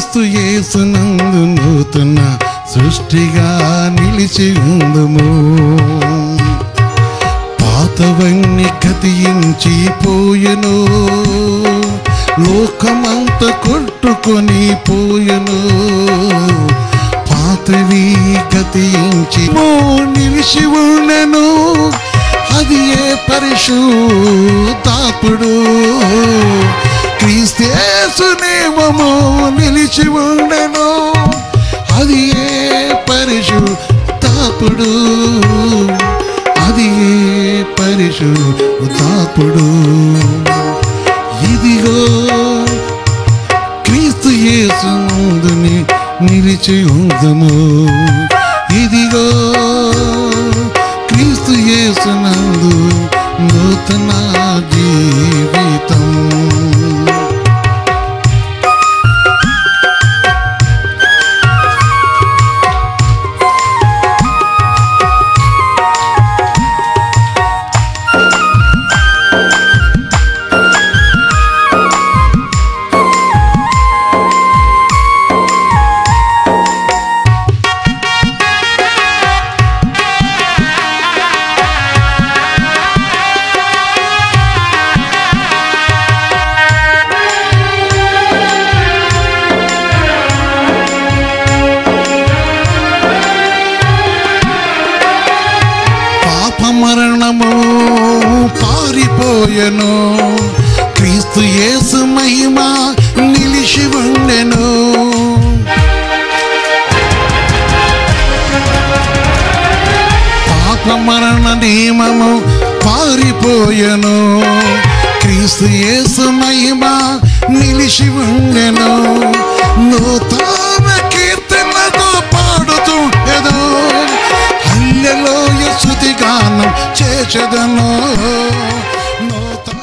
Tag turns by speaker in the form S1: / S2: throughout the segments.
S1: క్రీస్తు యేసునందు నూతన సృష్టిగా నిలిచి ఉందుము. పాతవన్నీ గతించి పోయెను, లోకమంత కొట్టుకొని పోయెను. పాతవి గతించి నిలిచి ఉండెను, అది ఏ పరిశుద్ధాత్ముడు. క్రీస్తు యేసు నియమము నిలిచి ఉండెను, అది ఏ పరిశుద్ధాత్ముడు. అది ఏ పరిశుద్ధాత్ముడు. ఇదిగో క్రీస్తు యేసునందు నిలిచి ఉందుము. ఇదిగో క్రీస్తు యేసునందు నూతన జీవితం. మరణము పారిపోయెను, క్రీస్తు యేసు మహిమ నిలిచి ఉండెను. పాప మరణ నియమము పారిపోయెను, క్రీస్తు యేసు మహిమ నిలిచి ఉండెను. నూతన కీర్తనతో పాడుతూ ఏదో హల్లెలూయా స్తుతి గానం చేచెదను. నూతన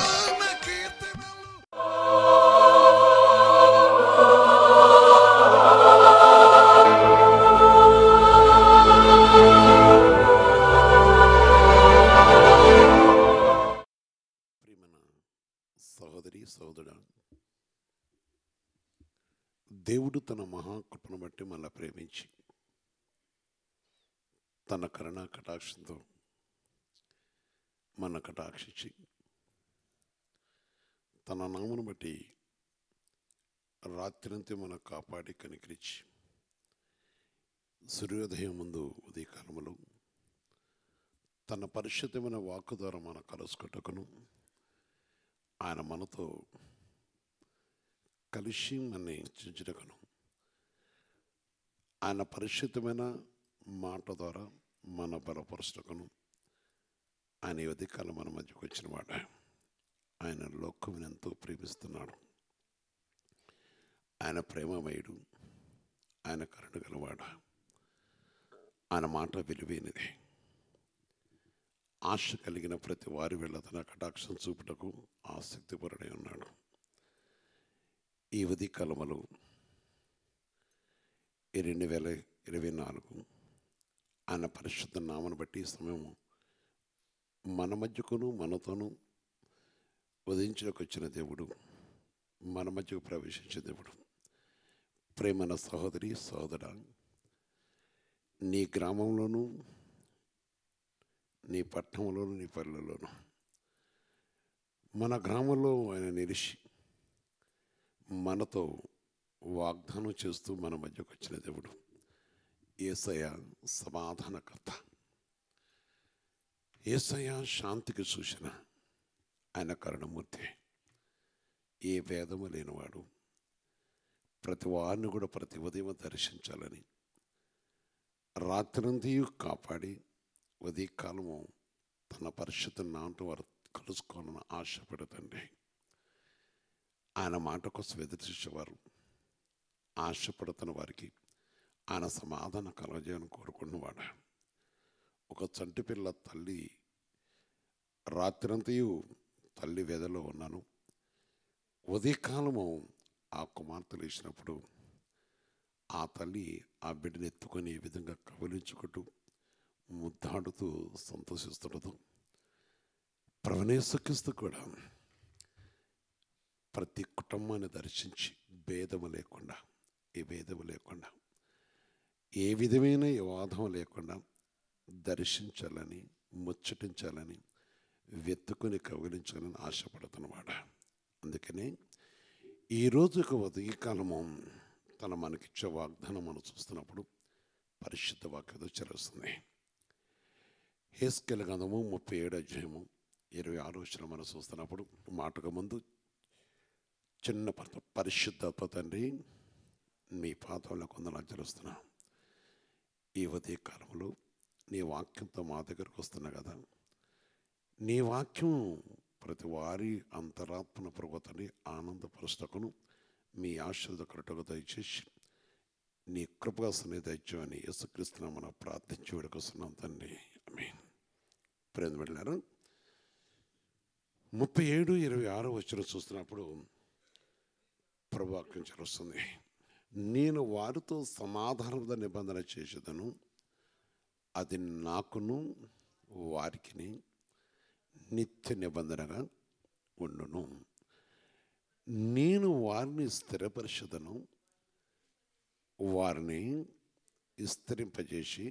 S1: కీర్తనలు. ప్రియమైన సహోదరి సహోదరుడా, దేవుడు తన మహాకృపను బట్టి మళ్ళా ప్రేమించి తన కరుణా కటాక్షంతో మన కటాక్షించి తన నామను బట్టి రాత్రంతా మన కాపాడి కనికరించి సూర్యోదయం ముందు ఉదయకాలములో తన పరిశుద్ధమైన వాక్కు ద్వారా మన కలుసుకొట్టుకును ఆయన మనతో కలిసి మన చించుటకును ఆయన పరిశుద్ధమైన మాట ద్వారా మన బలపరుచుటకును ఆయన ఉదయకాలం మన మధ్యకు వచ్చిన వాడ. ఆయన లోకమును ఎంతో ప్రేమిస్తున్నాడు. ఆయన ప్రేమమయుడు, ఆయన కరుణ గలవాడు. ఆయన మాట విలువైనది. ఆశ కలిగిన ప్రతి వారి వెళ్ళ తన కటాక్షం చూపుటకు ఆసక్తిపరుడై ఉన్నాడు. ఈ ఉదయకాలములో 2024 ఆయన పరిశుద్ధ నామను బట్టి సమయం మన మధ్యకును మనతోనూ ఉదయించడానికి వచ్చిన దేవుడు, మన మధ్యకు ప్రవేశించే దేవుడు. ప్రేమన సహోదరి సహోదరా, నీ గ్రామంలోనూ నీ పట్టణంలోనూ నీ పల్లెల్లోనూ మన గ్రామంలో ఆయన నిలిచి మనతో వాగ్దానం చేస్తూ మన మధ్యకు వచ్చిన దేవుడు యేసయ్య సమాధానకర్త, యేసయ్య శాంతికి సూచన, ఆయన కరుణమూర్తి. ఏ భేదము లేనివాడు. ప్రతి వారిని కూడా ప్రతి ఉదయం దర్శించాలని రాత్రంతయు కాపాడి ఉదయకాలము తన పరిశుద్ధ నాటు వారు కలుసుకోవాలని ఆశపడతండి. ఆయన మాట కోసం ఎదురుచేసేవారు, ఆశపడుతున్న వారికి ఆయన సమాధానం కలగజేయని కోరుకున్నవాడు. ఒక చంటి పిల్ల తల్లి రాత్రంతయు తల్లి వేదలో ఉన్నాను. ఉదయకాలము ఆ కుమార్తె లేచినప్పుడు ఆ తల్లి ఆ బిడ్డను ఎత్తుకొని ఈ విధంగా కబలించుకుంటూ ముద్దాడుతూ సంతోషిస్తుండదు. ప్రభునేసుక్రీస్తు కూడా ప్రతి కుటుంబాన్ని దర్శించి భేదము లేకుండా ఏ భేదము లేకుండా, ఏ విధమైన వివాదం లేకుండా దర్శించాలని, ముచ్చటించాలని, వెతుకుని కౌగిలించాలని ఆశపడుతున్నవాడు. అందుకని ఈరోజు ఈ కాలము తన మనకిచ్చే వాగ్దానం మనం చూస్తున్నప్పుడు పరిశుద్ధ వాక్యతో చరుస్తుంది. హెస్కేలు గ్రంథము 37 అధ్యాయము 26 వచనం మనం చూస్తున్నప్పుడు మాటకు ముందు చిన్న పరిశుద్ధ తండ్రి, మీ పాదంలో కొందరు చరుస్తున్నా. ఈ ఉదయ కాలంలో నీ వాక్యంతో మా దగ్గరకు వస్తున్నా కదా, నీ వాక్యం ప్రతి వారి అంతరాత్మన ప్రభుత్వాన్ని ఆనందపరుస్తకును మీ ఆశీర్వాద కరెక్ట్గా దయచేసి నీ కృపగా సన్నిధి దయచేయమని యేసుక్రీస్తును మనం ప్రార్థించి వేడుకొస్తున్నాం తండ్రి. ఆమేన్. ప్రేమ వెళ్ళారు. 37-26 వచనం చూస్తున్నప్పుడు ప్రభు వాక్యం చరుస్తుంది. నేను వారితో సమాధానద నిబంధన చేసేదను, అది నాకును వారికి నిత్య నిబంధనగా ఉండును. నేను వారిని స్థిరపరిచేదను, వారిని విస్తరింపజేసి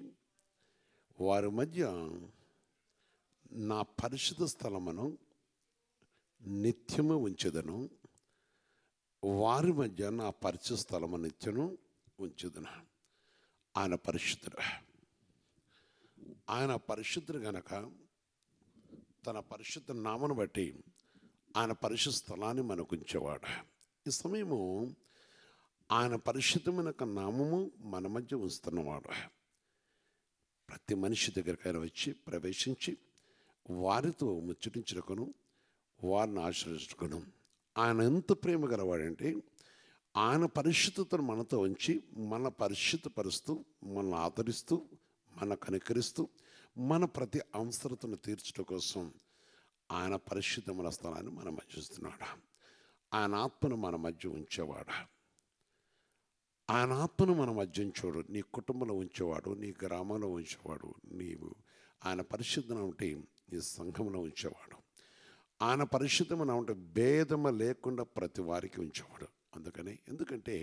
S1: వారి మధ్య నా పరిశుద్ధ స్థలమును నిత్యము ఉంచెదను, వారి మధ్య నా పరిశుద్ధ స్థలము నిత్యము ఉంచెదను. ఆయన పరిశుద్ధుడు. ఆయన పరిశుద్ధుడు గనక తన పరిశుద్ధ నామను బట్టి ఆయన పరిశుద్ధ స్థలాన్ని మనకు ఉంచేవాడు. ఈ సమయము ఆయన పరిశుద్ధమైన నామము మన మధ్య ఉంచుతున్నవాడు. ప్రతి మనిషి దగ్గరికి ఆయన వచ్చి ప్రవేశించి వారితో ముచ్చటించుటకును, వారిని ఆశ్రయించుటకును. ఆయన ఎంత ప్రేమ గలవాడంటే ఆయన పరిశుద్ధతను మనతో ఉంచి మన పరిశుద్ధపరుస్తూ, మనల్ని ఆదరిస్తూ, మన కనికరిస్తూ, మన ప్రతి అవసరతను తీర్చడం కోసం ఆయన పరిశుద్ధమైన స్థలాన్ని మన మధ్య ఉంచుతున్నాడు. ఆయన ఆత్మను మన మధ్య ఉంచేవాడు. ఆయన ఆత్మను మన మధ్య ఉంచేవాడు. నీ కుటుంబంలో ఉంచేవాడు, నీ గ్రామంలో ఉంచేవాడు. నీవు ఆయన పరిశుద్ధం ఉంటే నీ సంఘంలో ఉంచేవాడు. ఆయన పరిశుద్ధమైన ఉంటే భేదము లేకుండా ప్రతి వారికి ఉంచేవాడు. ఎందుకంటే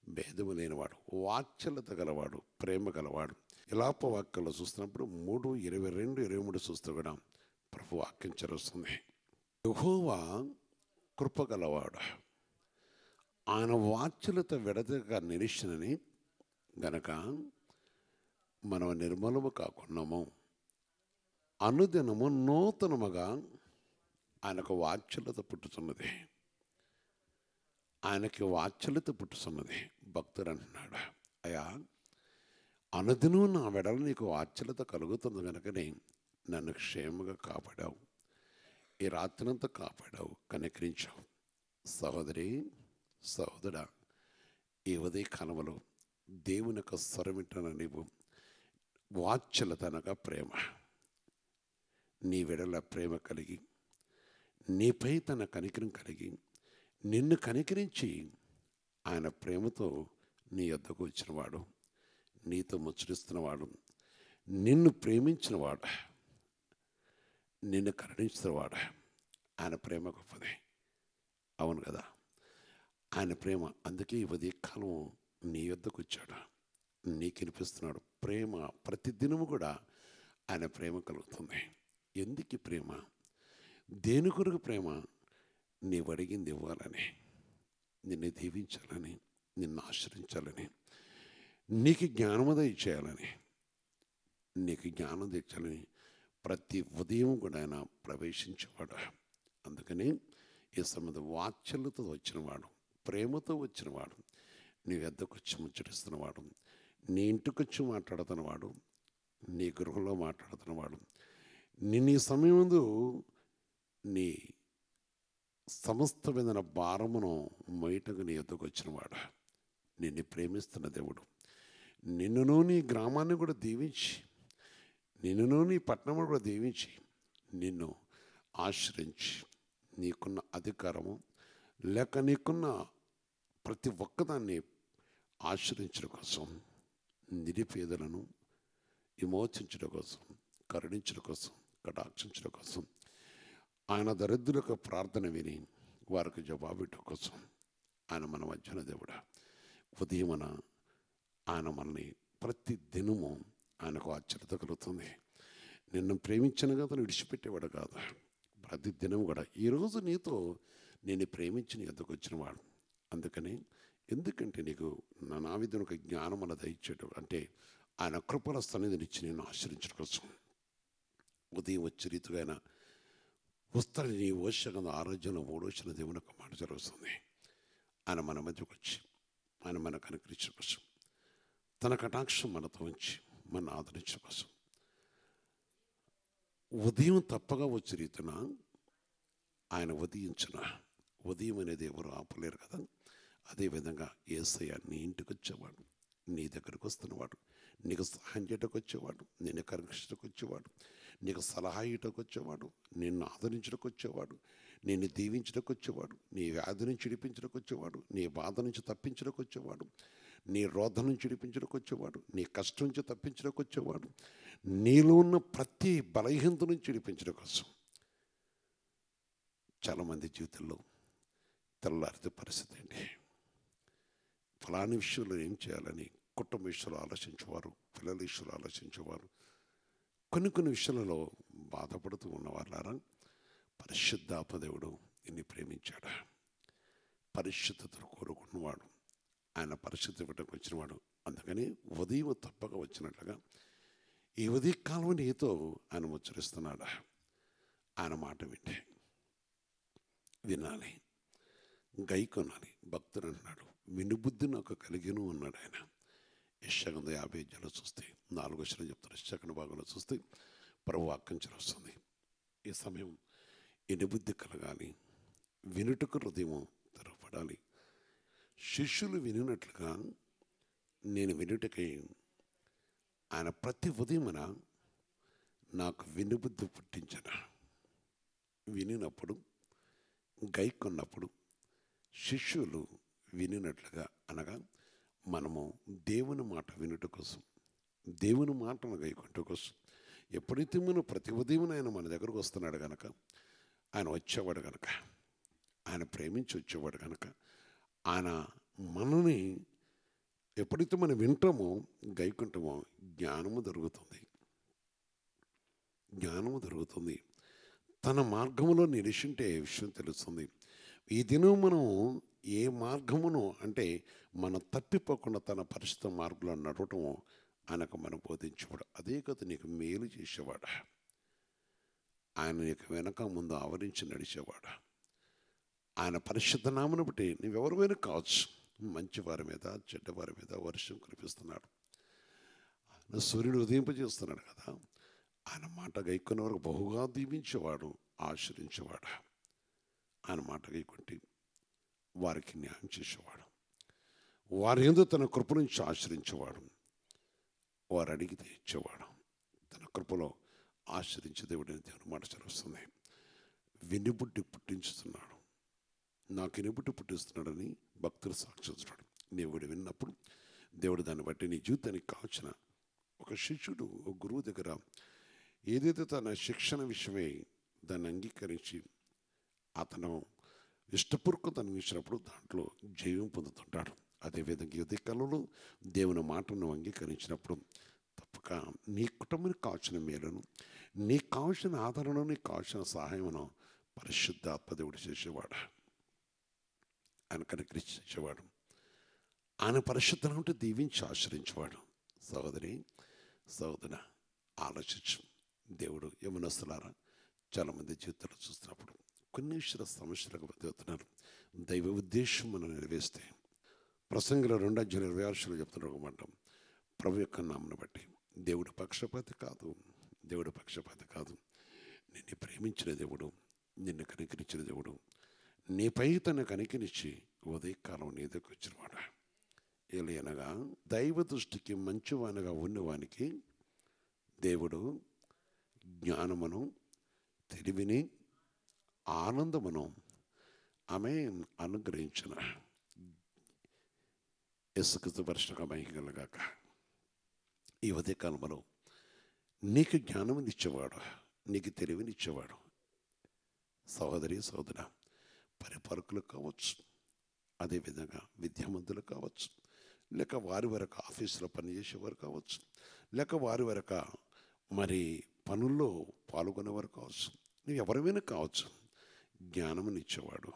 S1: భేదము లేనివాడు, వాత్సల్యత గలవాడు, ప్రేమ గలవాడు. ఇలాప వాక్యంలో చూస్తున్నప్పుడు 3:22-23 చూస్తూ కూడా ప్రభు వాక్యం చరుస్తుంది. యెహోవా కృపగలవాడు, ఆయన వాత్సల్యత విడదగా నిరీక్షణని గనక మనం నిర్మలము కాకున్నాము. అనుదినము నూతనముగా ఆయనకు వాత్సల్యత పుట్టుతున్నది. ఆయనకి వాత్సల్యత పుట్టుతున్నది. భక్తుడు అంటున్నాడు, అయ్యా అనుదినం నా వెడల నీకు వాత్సల్యత కలుగుతుంది కనుకనే నన్ను క్షేమంగా కాపాడావు, ఈ రాత్రినంతా కాపాడావు, కనికరించావు. సహోదరి, సహోదరా, ఈ ఉదయ కాలంలో దేవుని యొక్క స్వరం వింటున్న నీవు వాత్సల్యత అనగా ప్రేమ, నీ వెడల ప్రేమ కలిగి, నీపై తన కనికరం కలిగి, నిన్ను కనికరించి ఆయన ప్రేమతో నీ యొద్దకు వచ్చినవాడు, నీతో ముచ్చరిస్తున్నవాడు, నిన్ను ప్రేమించినవాడు, నిన్ను కరుణించినవాడు. ఆయన ప్రేమ గొప్పది. అవును కదా, ఆయన ప్రేమ. అందుకే ఈ ఉదయకాలం నీ యొద్దకు వచ్చాడు, నీకు వినిపిస్తున్నాడు. ప్రేమ ప్రతిదినము కూడా ఆయన ప్రేమ కలుగుతుంది. ఎందుకు ప్రేమ? దేని కొరకు ప్రేమ? నీవు అడిగింది ఇవ్వాలని, నిన్ను దీవించాలని, నిన్ను ఆశ్రయించాలని, నీకు జ్ఞానము దయచేయాలని, నీకు జ్ఞానం తెచ్చాలని ప్రతి ఉదయం కూడా ఆయన ప్రవేశించేవాడు. అందుకని ఈ సమయంలో వాత్సల్యతో వచ్చినవాడు, ప్రేమతో వచ్చినవాడు, నీ వద్దకు వచ్చి ముచ్చటిస్తున్నవాడు, నీ ఇంటికి వచ్చి మాట్లాడుతున్నవాడు, నీ గృహంలో మాట్లాడుతున్నవాడు, నిన్ను ఈ సమయం ముందు నీ సమస్త విధమైన భారమును మొయ్యటకు నీ వద్దకు వచ్చినవాడు, నిన్ను ప్రేమిస్తున్న దేవుడు. నిన్నును నీ గ్రామాన్ని కూడా దీవించి, నిన్నును నీ పట్టణమును కూడా దీవించి, నిన్ను ఆశ్రయించి, నీకున్న అధికారము లేక నీకున్న ప్రతి ఒక్కదాన్ని ఆశ్రయించడం కోసం, నిరుపేదలను విమోచించడం కోసం, కరుణించడం కోసం, కటాక్షించడం కోసం, ఆయన దరిద్రులకు ప్రార్థన విని వారికి జవాబివ్వడం కోసం ఆయన మన మధ్యన దేవుడు. ఉదయమున ఆయన మనల్ని ప్రతి దినము ఆయనకు ఆశ్చర్యత కలుగుతుంది. నిన్ను ప్రేమించిన కదా విడిచిపెట్టేవాడు కాదు. ప్రతి దినం కూడా ఈరోజు నీతో నేను ప్రేమించి నీ ఎద్దకు వచ్చినవాడు. అందుకని ఎందుకంటే నీకు నా విధంగా ఒక జ్ఞానం అలా దయచేయడం అంటే ఆయన కృపల సన్నిధినిచ్చి నేను ఆశ్రయించడం కోసం ఉదయం వచ్చే రీతిగా ఆయన వస్తాడు. నీ ఓషగంధ ఆరోగ్యంలో ఓడొచ్చిన దేవుని ఒక మాట జరుగుతుంది. ఆయన మన మధ్యకు వచ్చి ఆయన మనకు అనుగ్రహించడం కోసం తన కటాక్షం మనతో ఉంచి మన ఆదరించడం కోసం ఉదయం తప్పగా వచ్చే రీతిన ఆయన ఉదయించిన ఉదయం అనేది ఎవరు ఆపలేరు కదా. అదేవిధంగా యేసయ్య నీ ఇంటికి వచ్చేవాడు, నీ దగ్గరకు వస్తున్నవాడు, నీకు సహాయం చేయటకు వచ్చేవాడు, నిన్ను కరుణించడానికి వచ్చేవాడు, నీకు సలహా ఇవ్వటకు వచ్చేవాడు, నిన్ను ఆదరించడానికి వచ్చేవాడు, నిన్ను దీవించడానికి వచ్చేవాడు, నీ వ్యాధి నుంచి విడిపించడానికి వచ్చేవాడు, నీ బాధ నుంచి తప్పించడానికి వచ్చేవాడు, నీ రోధ నుంచి విడిపించడానికి వచ్చేవాడు, నీ కష్టం నుంచి తప్పించడానికి వచ్చేవాడు, నీలో ఉన్న ప్రతి బలహీనత నుంచి విడిపించడం కోసం. చాలామంది జీవితంలో తెల్లారితే పరిస్థితి ఏంటి, ఫలాని విషయంలో ఏం చేయాలని కుటుంబ విషయంలో ఆలోచించేవారు, పిల్లల విషయంలో ఆలోచించేవారు, కొన్ని విషయాలలో బాధపడుతూ ఉన్నవాళ్ళారా పరిశుద్ధాత్మదేవుడు నిన్ను ప్రేమించాడు. పరిశుద్ధతను కోరుకున్నవాడు, ఆయన పరిశుద్ధ ఇవ్వడానికి వచ్చినవాడు. అందుకని ఉదయం తప్పక వచ్చినట్లుగా ఈ ఉదయకాలం నీతో ఆయన ముచ్చరిస్తున్నాడు. ఆయన మాట వినాలి, గైకొనాలి. భక్తుడు అంటున్నాడు వినుబుద్ధి నాకు కలిగిను అన్నాడు ఆయన. యెషయా 50 చూస్తే 4 వచనం చెప్తారు. సెకండ్ భాగంలో చూస్తే ప్రభు వాక్యం వస్తుంది. ఈ సమయం వినుబుద్ధి కలగాలి, వినుటకు హృదయం తెరవబడాలి. శిష్యులు వినినట్లుగా నేను వినుటకై ఆయన ప్రతి ఉదయమున నాకు వినుబుద్ధి పుట్టించిన. వినినప్పుడు గైకొన్నప్పుడు శిష్యులు వినినట్లుగా అనగా మనము దేవుని మాట వినుట కోసం, దేవుని మాటను గైకొనుట కోసం. ఎప్పుడైతే మనం ప్రతి ఉదయం ఆయన మన దగ్గరకు వస్తున్నాడు కనుక, ఆయన వచ్చేవాడు కనుక, ఆయన ప్రేమించి వచ్చేవాడు కనుక, ఆయన మనని ఎప్పుడైతే మనం వింటామో గైకుంటామో జ్ఞానము దొరుకుతుంది. తన మార్గంలో నిలిచింటే విషయం తెలుస్తుంది. ఈ దినం మనం ఏ మార్గమును అంటే మనం తప్పిపోకుండా తన పరిశుద్ధ మార్గంలో నడవటము ఆయనకు మనం బోధించేవాడు. అదే కదా నీకు మేలు చేసేవాడు. ఆయన నీకు వెనక ముందు ఆవరించి నడిచేవాడు. ఆయన పరిశుద్ధ నామను బట్టి నువ్వెవరివైనా కావచ్చు, మంచివారి మీద చెడ్డవారి మీద వర్షం కురిపిస్తున్నాడు. ఆయన సూర్యుడు ఉదయింపజేస్తున్నాడు కదా. ఆయన మాట గైకున్న వరకు బహుగా దీవించేవాడు, ఆశ్రయించేవాడు. ఆయన మాట గైకుంటే వారికి న్యాయం చేసేవాడు, వారి యందు తన కృప నుంచి ఆశ్రయించేవాడు, వారు అడిగితే ఇచ్చేవాడు. తన కృపలో ఆశ్రయించే దేవుడిని దేవుని మాట చదువుతుంది. వినిబుట్టి పుట్టించుతున్నాడు, నాకు వినిబుట్టి పుట్టిస్తున్నాడని భక్తులు సాక్షిస్తున్నాడు. దేవుడు విన్నప్పుడు దేవుడు దాన్ని బట్టి నీ జీవితానికి కావాల్సిన ఒక శిష్యుడు ఒక గురువు దగ్గర ఏదైతే తన శిక్షణ విషయమై దాన్ని అంగీకరించి అతను ఇష్టపూర్వకత అందించినప్పుడు దాంట్లో జయం పొందుతుంటాడు. అదేవిధంగా యుద్ధ కాలంలో దేవుని మాటను అంగీకరించినప్పుడు తప్పక నీ కుటుంబానికి కావాల్సిన మేలును, నీకు కావాల్సిన ఆదరణను, నీకు కావాల్సిన సహాయమును పరిశుద్ధాత్మదేవుడు చేసేవాడు. ఆయన కనుకరించేవాడు. ఆయన పరిశుద్ధం ఉంటే దీవించి ఆశ్రయించేవాడు. సహోదరి సహోదర ఆలోచించు. దేవుడు యవనస్తులారా చాలామంది జీవితాలు చూస్తున్నప్పుడు కొన్ని విషయాల సమస్యలకు బతుకుతున్నారు. దైవ ఉద్దేశం మనం నెరవేస్తే ప్రసంగిలో 2:26 చెప్తున్నారు ఒక మాట. ప్రభు యొక్క నామను బట్టి దేవుడు పక్షపాతి కాదు. నిన్ను ప్రేమించిన దేవుడు, నిన్ను కనికరించిన దేవుడు, నీపై తన కనికరించి ఉదయకాలం నీ దగ్గరకు వచ్చినవాడు. ఏలయనగా దైవ దృష్టికి మంచివానిగా ఉన్నవానికి దేవుడు జ్ఞానమును, తెలివిని, ఆనందమును ఆమె అనుగ్రహించిన. యేసుక్రీస్తు పరిశుద్ధ మహిమగలగాక. ఈ ఉదయకాలంలో నీకు జ్ఞానముని ఇచ్చేవాడు, నీకు తెలివినిచ్చేవాడు. సహోదరి సహోదర పరిపాలకులు కావచ్చు, అదేవిధంగా విద్యావంతులు కావచ్చు, లేక వారి వరకు ఆఫీసులో పనిచేసేవారు కావచ్చు, లేక వారి వరకు మరి పనుల్లో పాల్గొనేవారు కావచ్చు, నువ్వు ఎవరైనా కావచ్చు. జ్ఞానమునిచ్చేవాడు,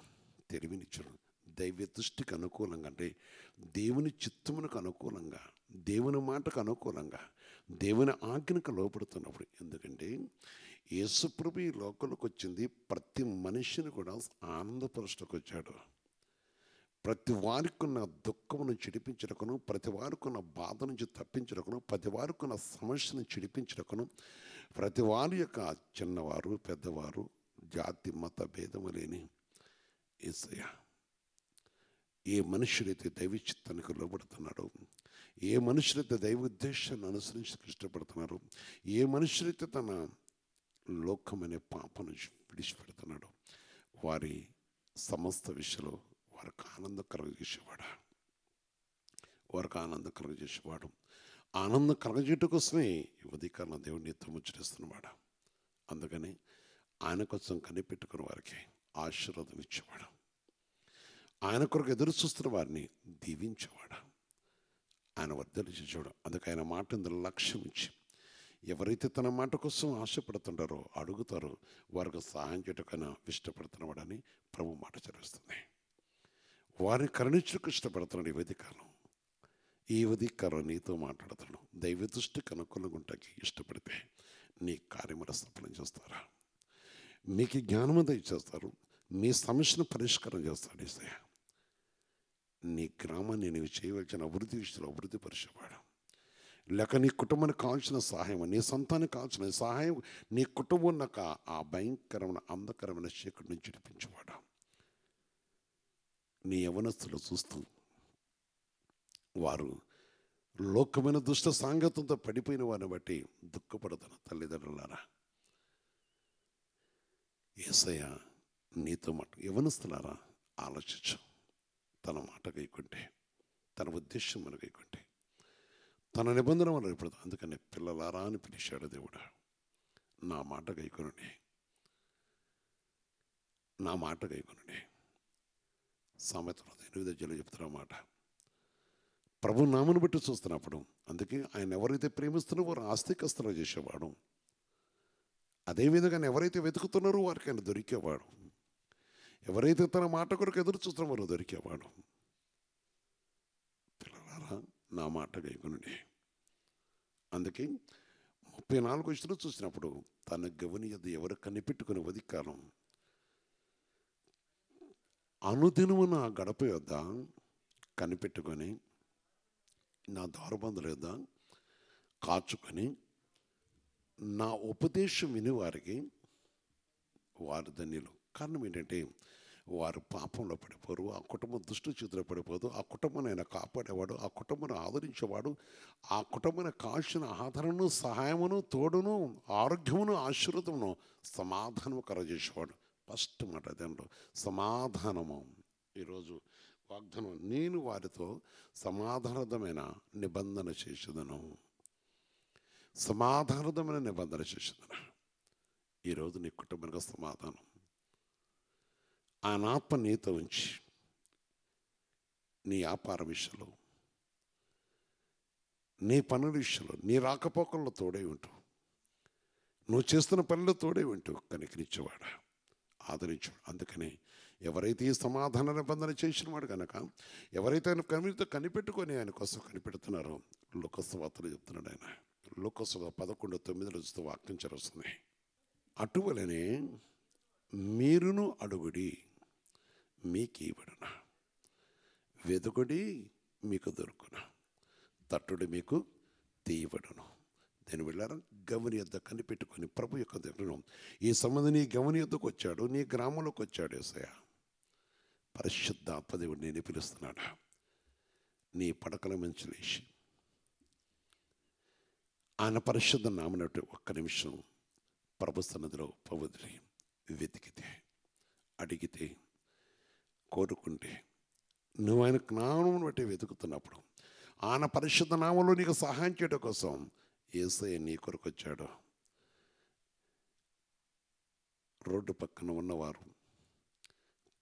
S1: తెలివినిచ్చాడు. దైవ దృష్టికి అనుకూలంగా, అంటే దేవుని చిత్తమునకు అనుకూలంగా, దేవుని మాటకు అనుకూలంగా, దేవుని ఆజ్ఞకు లోపడుతున్నప్పుడు. ఎందుకంటే యేసుప్రభు ఈ లోకంలోకి వచ్చింది ప్రతి మనిషిని కూడా ఆనందపరుచుటకు వచ్చాడు. ప్రతి వారికి ఉన్న దుఃఖమును చిడిపించడకును, ప్రతి వారికి ఉన్న బాధ నుంచి తప్పించడకును, ప్రతి వారికి ఉన్న సమస్యను చిడిపించడకును, ప్రతి వారి యొక్క చిన్నవారు పెద్దవారు జాతి మత భేదము లేని యేసయ్య ఏ మనుషుడైతే దైవ చిత్తానికి లోబడుతున్నాడో, ఏ మనుషులైతే దైవ ఉద్దేశాన్ని అనుసరించి ఇష్టపడుతున్నారో, ఏ మనుషులైతే తన లోకమనే పాపను విడిచిపెడుతున్నాడో, వారి సమస్త విషయంలో వారికి ఆనందం కలుగజేసేవాడు. వారికి ఆనందం కలుగజేసేవాడు. ఆనందం కలుగజేయటం కోసమే ఈ ఉదయకాలం దేవుడిని ముచ్చరిస్తున్నవాడు. అందుకని ఆయన కోసం కనిపెట్టుకున్న వారికి ఆశీర్వాదం ఇచ్చేవాడు. ఆయన కొరకు ఎదురు చూస్తున్న వారిని దీవించేవాడు. ఆయన వర్ధలు చేసేవాడు. అందుకే ఆయన మాట లక్ష్యం ఇచ్చి ఎవరైతే తన మాట కోసం ఆశపడుతుంటారో, అడుగుతారో, వారికి సహాయం చేయటకైనా ఇష్టపడుతున్నవాడని ప్రభు మాట చదివిస్తుంది. వారిని కరుణించుటకు ఇష్టపడుతున్నాడు. ఈ ఉదయకాలం నీతో మాట్లాడుతున్నాడు. దైవ దృష్టికి అనుకూలంగా ఉంటాకి ఇష్టపడితే నీ కార్యముల సఫలం చేస్తారా, మీకు జ్ఞానము దయచేస్తారు, మీ సమస్యను పరిష్కారం చేస్తాడు యేసయ్య. నీ గ్రామాన్ని నీవు చేయవలసిన అభివృద్ధి విషయంలో అభివృద్ధి పరిచేవాడు. లేక నీ కుటుంబానికి కావాల్సిన సహాయం, నీ సొంతానికి కావాల్సిన సహాయం, నీ కుటుంబం నాకు ఆ భయంకరమైన అంధకరమైన చీకటి నుంచి విడిపించేవాడు. నీ యవనస్తులు చూస్తూ వారు లోకమైన దుష్ట సాంగత్యంతో పడిపోయిన వారిని బట్టి దుఃఖపడుతున్న తల్లిదండ్రులారా, యేసయ్య నీతో మాట. యవనస్తులారా ఆలోచించు. తన మాట గైకుంటే, తన ఉద్దేశం మనం గైకుంటే, తన నిబంధన మనం ఇప్పుడు. అందుకని పిల్లలారా అని పిలిచాడు దేవుడు. నా మాట గైకొనండి, నా మాట గైకొనండి. సామెతలు 8 చెప్తున్న మాట ప్రభు నామను బట్టి చూస్తున్నప్పుడు. అందుకే ఆయన ఎవరైతే ప్రేమిస్తున్నారో వారు ఆస్తికస్తులు చేసేవాడు. అదేవిధంగా ఎవరైతే వెతుకుతున్నారో వారికి ఆయన దొరికేవాడు. ఎవరైతే తన మాట కొరకు ఎదురు చూస్తున్నారో వారు దొరికేవాడు. పిల్లలారా నా మాట గైకొనండి. అందుకే 34 వచనం చూసినప్పుడు తన గవని యొద్ద ఎవరు కనిపెట్టుకుని ఉదయకాలం అనుదినము నా గడప యొద్ద కనిపెట్టుకొని, నా ద్వారబంధుల యొద్ద కాచుకొని, నా ఉపదేశం విని వారికి వారి ధన్యులు. కారణం ఏంటంటే వారు పాపంలో పడిపోరు, ఆ కుటుంబం దుష్టు చేతిలో పడిపోదు, ఆ కుటుంబాన్ని ఆయన కాపాడేవాడు, ఆ కుటుంబాన్ని ఆదరించేవాడు, ఆ కుటుంబాన్ని కాల్చిన ఆదరణను, సహాయమును, తోడును, ఆరోగ్యమును, ఆశీర్వాదమును, సమాధానము కలగజేసేవాడు. ఫస్ట్ మాట అదేంటో సమాధానము. ఈరోజు వాగ్దానం, నేను వారితో సమాధానమైన నిబంధన చేసేదను, సమాధానమైన నిబంధన చేసేదను. ఈరోజు నీ కుటుంబానికి సమాధానం ఆయన ఆత్మ నీతో ఉంచి నీ వ్యాపార విషయంలో, నీ పనుల విషయంలో, నీ రాకపోకల్లో తోడే ఉంటూ, నువ్వు చేస్తున్న పనుల్లో తోడే ఉంటూ కనికరించేవాడు, ఆదరించేవాడు. అందుకని ఎవరైతే ఈ సమాధాన నిబంధన చేసిన వాడు కనుక, ఎవరైతే ఆయన కనిపెట్టుకొని ఆయన కోసం కనిపెడుతున్నారో, లోకస్వార్తలు చెప్తున్నాడు ఆయన. లోకస్వార్త 11:9 చూస్తే వాక్యం చదువుతుంది. అటువలనే మీరును అడుగుడి మీకు ఇవ్వడునా, వెదుకుడి మీకు దొరుకును, తట్టుడు మీకు తీయబడును. నేను వెళ్ళారా గవని యొద్ద కనిపెట్టుకొని ప్రభు యొక్క దగ్గర ఈ సంబంధం నీ గవని యొద్దకు వచ్చాడు, నీ గ్రామంలోకి వచ్చాడు యేసయ్య. పరిశుద్ధాత్మ దేవుడు నేను పిలుస్తున్నాడు. నీ పడకల మంచి లేచి ఆయన పరిశుద్ధ నామనట్టు ఒక్క నిమిషం ప్రభు సన్నిధిలో పవిత్రి వెతికితే, అడిగితే, కోరుకుంటే, నువ్వు ఆయన నామమును బట్టి వెతుకుతున్నప్పుడు ఆయన పరిశుద్ధ నామంలో నీకు సహాయం చేయడం కోసం యేసయ్య నీ కొరకు వచ్చాడు. రోడ్డు పక్కన ఉన్నవారు,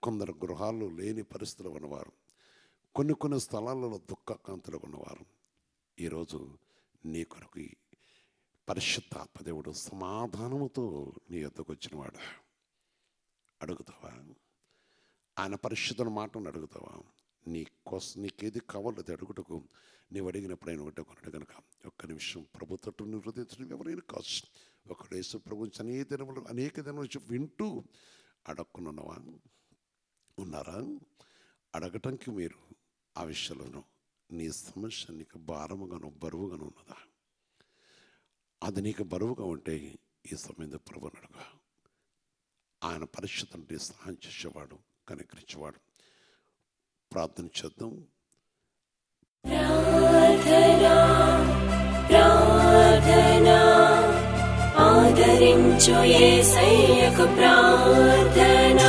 S1: కొందరు గృహాలు లేని పరిస్థితులు ఉన్నవారు, కొన్ని స్థలాలలో దుఃఖకాంతులు ఉన్నవారు ఈరోజు నీ కొరకు పరిశుద్ధాత్మ దేవుడు సమాధానముతో నీ యొద్దకు వచ్చినవాడు. అడుగుతావా? ఆయన పరిశుద్ధన మాటను అడుగుతావా? నీకేది కావాలో అది అడుగుటకు నీవు అడిగినప్పుడు ఆయన ఒకటి కొనడు కనుక ఒక్క నిమిషం ప్రభు తట్టు నిర్వహించడం ఎవరైనా కావచ్చు. ఒకడు యేసు ప్రభు అనేక దినములు వింటూ అడగకున్నవా ఉన్నారా? అడగటానికి మీరు ఆ విషయంలోనూ నీ సమస్య నీకు భారముగాను బరువుగాను ఉన్నదా? అది నీకు బరువుగా ఉంటే ఈ సమయంలో ప్రభువుని అడుగు. ఆయన పరిశుద్ధుని సహాయం చేసేవాడు, కనికరించేవాడు. ప్రార్థన చేద్దాం. ఆదరించు యేసయ్యకు ప్రార్థన.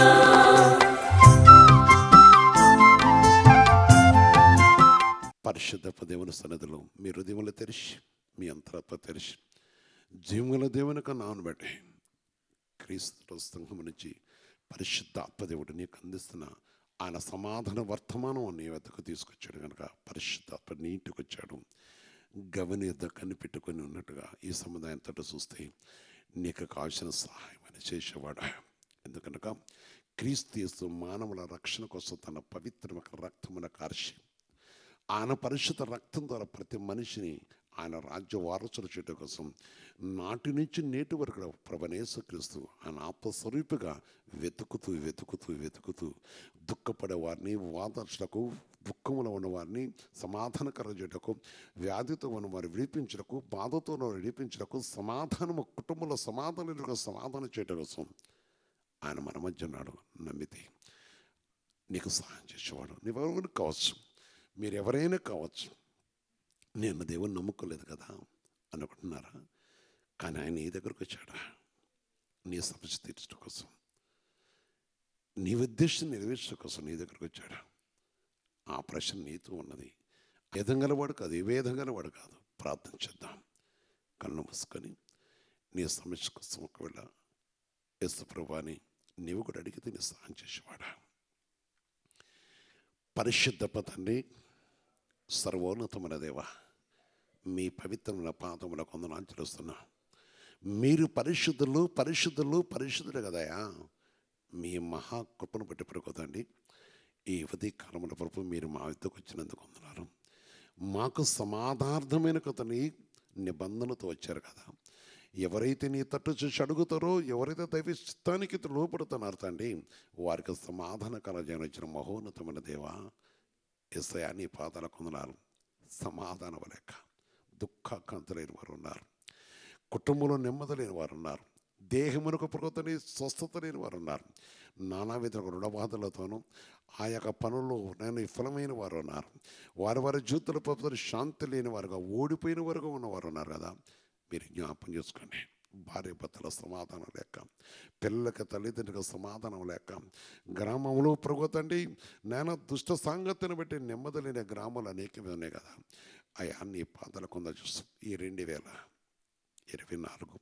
S1: పరిశుద్ధ దేవుని సన్నిధిలో మీ హృదయములు తెరిచి, మీ అంతరాత్మ తెరిచి, జీవముల దేవుని నానబెట్టి క్రీస్తు సంఘం నుంచి పరిశుద్ధాత్మ దేవుడు నీకు అందిస్తున్న ఆయన సమాధాన వర్తమానం నీ వద్దకు తీసుకొచ్చాడు కనుక పరిశుద్ధాత్మ నీ ఇంటికి వచ్చాడు. గవని యొద్ద కనిపెట్టుకొని ఉన్నట్టుగా ఈ సముదాయంతో చూస్తే నీకు కావాల్సిన సహాయం అని చేసేవాడు. ఎందుకనగా క్రీస్తు యేసు మానవుల రక్షణ కోసం తన పవిత్రమైన రక్తమున కార్చి ఆయన పరిశుద్ధ రక్తం ద్వారా ప్రతి మనిషిని ఆయన రాజ్య వారసులు చేయడం కోసం నాటి నుంచి నేటి వరకు ప్రభుయేసుక్రీస్తు ఆయన ఆత్మస్వరూపిగా వెతుకుతూ దుఃఖపడే వారిని వాదర్శలకు, దుఃఖంలో ఉన్నవారిని సమాధానకరం చేయటకు, వ్యాధితో ఉన్నవారిని విడిపించటకు, బాధతో విడిపించటకు, సమాధానము కుటుంబంలో సమాధానం చేయటం కోసం ఆయన మన మధ్య ఉన్నాడు. నమ్మితే నీకు సహాయం చేసేవాడు. నీవెవరు కావచ్చు, మీరు ఎవరైనా కావచ్చు. నేను దేవుని నమ్ముకోలేదు కదా అనుకుంటున్నారా? కానీ ఆయన నీ దగ్గరకు వచ్చాడా? నీ సమస్య తీర్చడం కోసం, నీ ఉద్దేశం నెరవేర్చడం కోసం నీ దగ్గరకు వచ్చాడా? ఆ ప్రశ్న నీతో ఉన్నది. వేదంగలవాడు కాదు, ఏ వేదంగలవాడు కాదు. ప్రార్థన చేద్దాం. కళ్ళు మూసుకొని నీ సమస్య కోసం ఒకవేళ యేసు ప్రభువాని నీవు కూడా అడిగితే నీ సహాయం చేసేవాడా? పరిశుద్ధ తండ్రి, సర్వోన్నతమైన దేవా, మీ పవిత్రమైన పాదముల కొందనాలు చేస్తున్నా. మీరు పరిశుద్ధులు కదయా. మీ మహాకృపను బట్టి ప్రభుత్వండి ఈ ఉదయ కాలంలో ప్రభు మీరు మా వద్దకు వచ్చినందుకు వందనాలు. మాకు సమాధార్థమైన కథని నిబంధనతో వచ్చారు కదా. ఎవరైతే నీ తట్టు చూసి అడుగుతారో, ఎవరైతే దైవ చిత్తానికి లోపడుతున్నారు తండ్రి, వారికి సమాధాన కలజాన్ని వచ్చిన మహోన్నతమైన దేవా యేసయ్యా, నీ పాదాల కొందనాలు. సమాధానం లేక దుఃఖాకాంత లేని వారు ఉన్నారు, కుటుంబంలో నెమ్మది లేని వారు ఉన్నారు, దేహమునకు ప్రకృతిని స్వస్థత లేని వారు ఉన్నారు, నానా విధంగా రుణబాధలతోనూ ఆ యొక్క పనుల్లో నేను విఫలమైన వారు ఉన్నారు, వారి జీవితంలో ప్రభుత్వం శాంతి లేని వారుగా, ఓడిపోయిన వారుగా ఉన్నవారు ఉన్నారు కదా. మీరు జ్ఞాపం చేసుకోండి. భార్య భర్తల సమాధానం లేక, పిల్లలకి తల్లిదండ్రులకు సమాధానం లేక, గ్రామంలో ప్రభుత్వండి నేను దుష్ట సాంగత్యను బట్టి నెమ్మది లేని గ్రామాలు అనేకమే ఉన్నాయి కదా. అయ్యా, నీ పాదాల కొంద చూస్తాం. ఈ 2024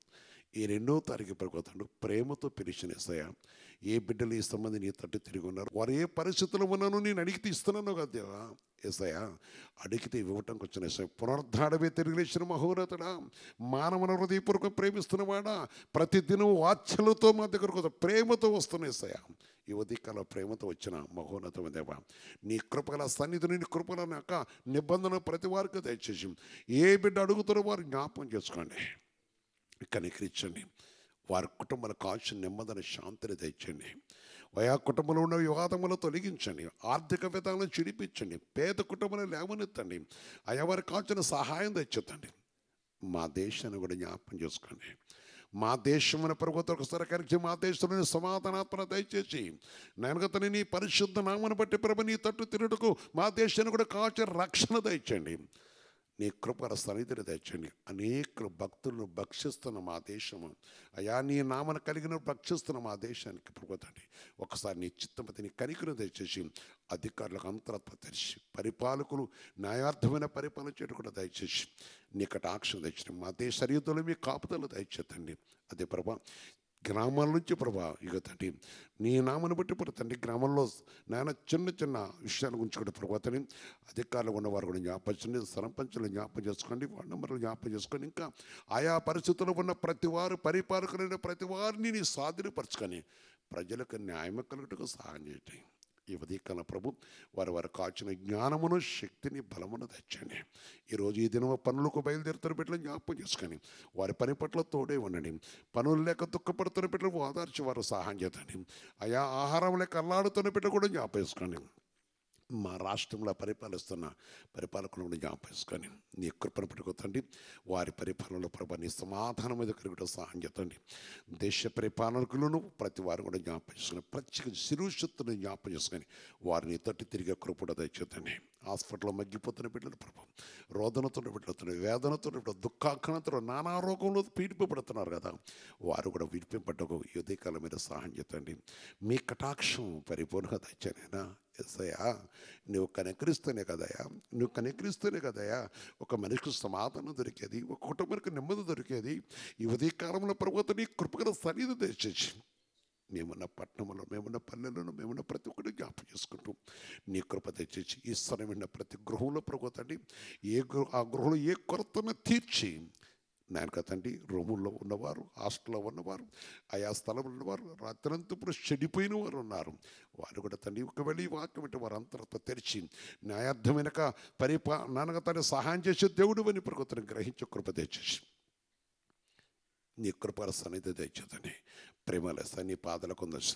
S1: ఈ 2వ తారీఖు ప్రభుత్వం ప్రేమతో పిలిచిన యేసయ్యా, ఏ బిడ్డలు ఈ సంబంధి నీ తట్టు తిరిగి ఉన్నారు, వారు ఏ పరిస్థితుల్లో ఉన్నానో నేను అడిగితే ఇస్తున్నాను కదా దేవా. యేసయ్యా, అడిగితే ఇవ్వటానికి వచ్చిన యేసయ్య, పునరుద్ధాడమే తిరిగి లేచిన మహోన్నతుడా, మానవుల హృదయపూర్వక ప్రేమిస్తున్నవాడా, ప్రతిదినం వాత్సలతో మా దగ్గరకు ప్రేమతో వస్తున్న యేసయ్యా, ఈ ఉదయకాల ప్రేమతో వచ్చిన మహోన్నతమైన దేవా, నీ కృపగల సన్నిధిని, నీ కృపల నిబంధన ప్రతి వారికి దయచేసి ఏ బిడ్డ అడుగుతారో వారు జ్ఞాపకం చేసుకోండి, కనికరించండి. వారి కుటుంబాలకు కాల్చిన నెమ్మదిని, శాంతిని తెచ్చండి. ఆయా కుటుంబంలో ఉన్న వివాదములను తొలగించండి, ఆర్థిక విధాలను చిడిపించండి, పేద కుటుంబాలను లేవనెత్తండి, ఆయా వారికి కాల్చిన సహాయం తెచ్చుతండి. మా దేశాన్ని కూడా జ్ఞాపకం చేసుకోండి. మా దేశమున ప్రభుత్వం ఒకసారి కరిచి మా దేశంలోని సమాధానాత్మక దయచేసి నేను నీ పరిశుద్ధ నామను బట్టి ప్రభు నీ తట్టు తిరుగుటకు మా దేశాన్ని కూడా కాల్చిన రక్షణ దయచండి. నీ కృపల సన్నిధిని తెచ్చండి. అనేక భక్తులను భక్షిస్తున్న మా దేశము అయా, నీ నామను కలిగిన భక్షిస్తున్న మా దేశానికి ప్రభుత్వండి ఒకసారి నీ చిత్తమతిని కనికను దయచేసి అధికారులకు అంతరాత్మ తెరిచి, పరిపాలకులు న్యాయార్థమైన పరిపాలన చేయడం కూడా దయచేసి నీ కటాక్షం తెచ్చిన మా దేశ సరిహద్దులో మీ కాపుదలు దయచేతండి. అదే ప్రభా, గ్రామాల నుంచి ప్రభా ఇక తండ్రి నీ నామను బట్టి ప్రభు తండ్రి గ్రామంలో నాయన చిన్న చిన్న విషయాల గురించి కూడా ప్రభు తండ్రి అధికారులు ఉన్నవారు కూడా జ్ఞాపకండి, సర్పంచులు జ్ఞాపకం చేసుకోండి, వార్డు మెంబర్లు జ్ఞాపకం చేసుకోండి, ఇంకా ఆయా పరిస్థితుల్లో ఉన్న ప్రతి వారు పరిపాలకులైన ప్రతి వారిని నీ స్వాధీనపరచుకొని ప్రజలకు న్యాయం కలుగుటకు సహాయం చేయండి. ఈ ఉదయకాల ప్రభు వారు కాచిన జ్ఞానమును, శక్తిని, బలమును తెచ్చండి. ఈరోజు ఈ దినం పనులకు బయలుదేరుతున్న బిడ్డలు జ్ఞాపకం చేసుకొని వారి పని పట్ల తోడే ఉండండి. పనులు లేక దుఃఖపడుతున్న బిడ్డలు ఓదార్చి వారు సహాయం చేయండి. ఆయా ఆహారం లేక అల్లాడుతున్న బిడ్డ కూడా జ్ఞాపకం చేసుకోండి. మా రాష్ట్రంలో పరిపాలిస్తున్న పరిపాలకులను జ్ఞాపకం నీ కృపను పెట్టుకోతండి. వారి పరిపాలనలో ప్రభా నీ సమాధానం మీద కలుగుట సహాయం చేతండి. దేశ పరిపాలకులను ప్రతి వారు కూడా జ్ఞాపకం చేసుకుని ప్రత్యేక శిరుశక్తులను జ్ఞాపకం చేసుకొని వారిని తట్టి తిరిగే కృపడ దయచేతండి. హాస్పిటల్లో మగ్గిపోతున్న బిడ్డలు ప్రభు, రోదనతో బిడ్డలు, వేదనతో బిడ్డలు, దుఃఖాఖనతో నానా రోగంలో పీడిపడుతున్నారు కదా, వారు కూడా విడిపింపడ్డకు ఈ ఉదయకాలం మీద సహాయం చేతండి. మీ కటాక్షం పరిపూర్ణంగా తెచ్చానైనా ఎస్సయ్యా, నువ్వు కనికరిస్తేనే కదయా, నువ్వు కనికరిస్తేనే కదయా ఒక మనిషికి సమాధానం దొరికేది, ఒక కుటుంబానికి నెమ్మది దొరికేది. ఈ ఉదయకాలంలో ప్రభుత్వం నీ కృపగల సన్నిధి తెచ్చేసి మేమున్న పట్టణంలో, మేమున్న పల్లెలను, మేమున్న ప్రతి ఒక్కటి జ్ఞాపకం చేసుకుంటూ నీ కృప తెచ్చేసి ఈ స్థలమైన ప్రతి గృహంలో ప్రభుత్వండి ఆ గృహంలో ఏ కొరతను తీర్చి నేను కదండి రూముల్లో ఉన్నవారు, హాస్టల్లో ఉన్నవారు, ఆయా స్థలంలో ఉన్నవారు, రాత్రంతప్పుడు చెడిపోయిన వారు ఉన్నారు. వారు కూడా తండ్రి ఒకవేళ ఈ వాక్యం అంటే వారు అంతరంతో తెరిచి న్యాయార్థమైన నాన్నగా తను సహాయం చేసే దేవుడు అని ప్రభుత్వం గ్రహించే కృప తెచ్చేసి నీ కృపల సన్నిధి తెచ్చేదని ప్రేమలేస్తా నీ పాదలకు ఉందచ్చు.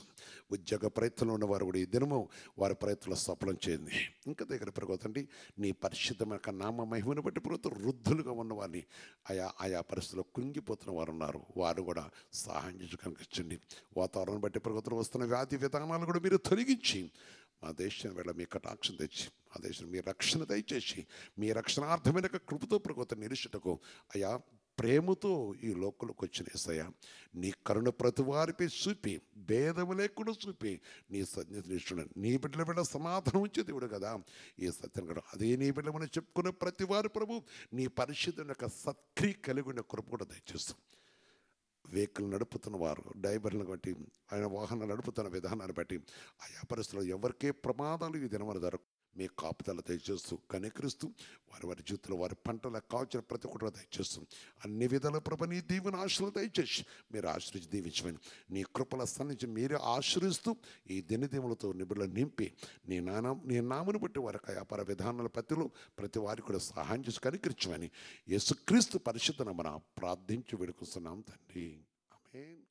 S1: ఉద్యోగ ప్రయత్నంలో ఉన్నవారు కూడా ఈ దినము వారి ప్రయత్నంలో సఫలం చేయండి. ఇంకా దగ్గర పెరుగుతండి నీ పరిశుద్ధమైన నామ మహిమను బట్టి ప్రభుత్వం వృద్ధులుగా ఉన్నవారిని ఆయా పరిస్థితుల్లో కుంగిపోతున్న వారు ఉన్నారు. వారు కూడా సహాయం చేసి కనిపించండి. వాతావరణం బట్టి ప్రభుత్వం వస్తున్న వ్యాధి విధానాలు కూడా మీరు తొలగించి మా దేశం వేళ మీ కటాక్షం తెచ్చి మా దేశం మీ రక్షణ దయచేసి మీ రక్షణార్థమైన కృపతో ప్రభుత్వం నిలుచుటకు అయా ప్రేమతో ఈ లోకంలోకి వచ్చిన యేసయ్య నీ కరుణ ప్రతి వారిపై చూపి భేదము లేకుండా చూపి నీ సన్నిధిని నీ బిడ్డల బిడ్డ సమాధానం ఉంచే దేవుడు కదా ఈ సత్యం కూడా అదే నీ బిడ్డ మనం చెప్పుకున్న ప్రతి వారి ప్రభు నీ పరిశుద్ధుని యొక్క సత్క్రియ కలిగి ఉన్న కృప కూడా దయచేస్తాం. వెహికల్ నడుపుతున్న వారు, డ్రైవర్లను బట్టి, ఆయన వాహనాలు నడుపుతున్న విధానాన్ని బట్టి ఆయా పరిస్థితుల్లో ఎవరికే ప్రమాదాలు ఈ దినమని జరగ మీ కాపుదల దయచేస్తూ కనికరిస్తూ వారి జీవితంలో వారి పంటలకు కావచ్చిన ప్రతి ఒక్కటి దయచేస్తూ అన్ని విధాల ప్రభ నీ దీవెన ఆశలు దయచేసి మీరు ఆశ్రయించి దీవించమని నీ కృపల సన్నిధి మీరే ఆశ్రయిస్తూ ఈ దినదీవులతో నిబుడలు నింపి నీ నామను బట్టి వారికి వ్యాపార విధానాల ప్రతి వారికి కూడా సహాయం చేసి కనికరించమని యేసుక్రీస్తు పరిశుద్ధ నామమున ప్రార్థించి వేడుకొస్తున్నాం తండ్రి. ఆమేన్.